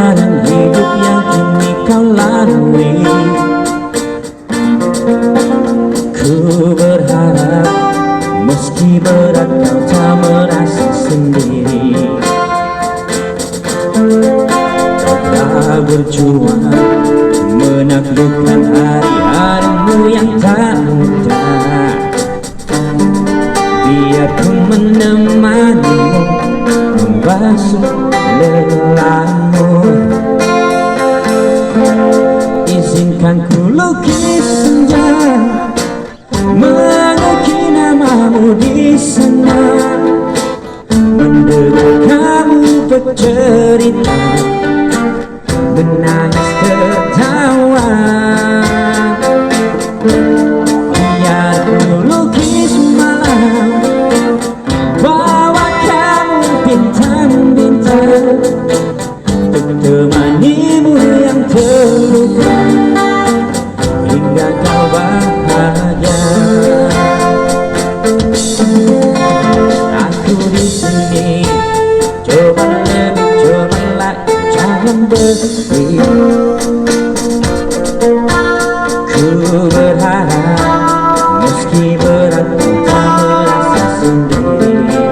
perjalanan hidup yang kini kau lalui. Ku berharap meski berat kau tak merasa sendiri. Kau telah berjuang menaklukkan hari-harimu yang tak mudah. Biar ku menemanimu membasuh lelahmu. Izinkan ku lukis senja, mengukir namamu di sana, mendengar kamu bercerita, menangis tertawa. Biar ku lukis malam, bawa kamu bintang-bintang, untuk temanimu yang terluka hingga kau bahagia. Aku di sini, coba lebih, coba lagi, jangan berhenti. Ku berharap meski berat kau tak merasa sendiri.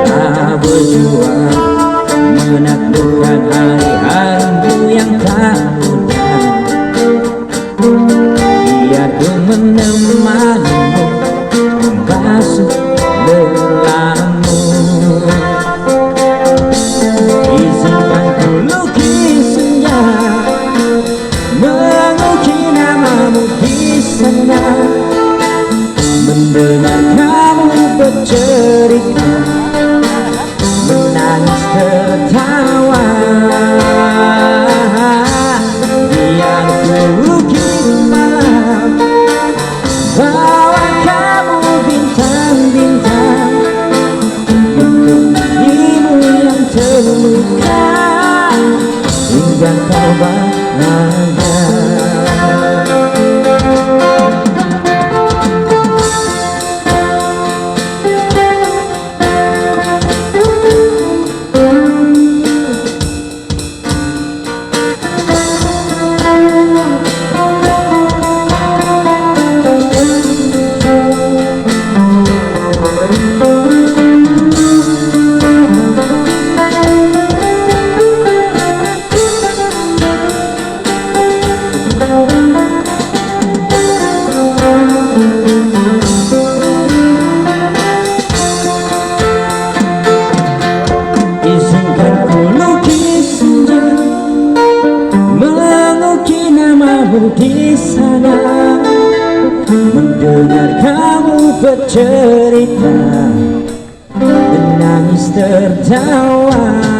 Tak berjuang menaklukkan hari-harimu yang tak mudah. Biar ku menemanimu membasuh lelahmu. Izinkan ku lukis senja, mengukir namamu di sana, mendengar kamu bercerita, menangis tertawa. Biar ku lukis malam, bawa kamu bintang-bintang, untuk dirimu yang terluka hingga kau bahagia. Izinkan ku lukis senja, mengukir namamu di sana, mendengar kamu bercerita, menangis tertawa.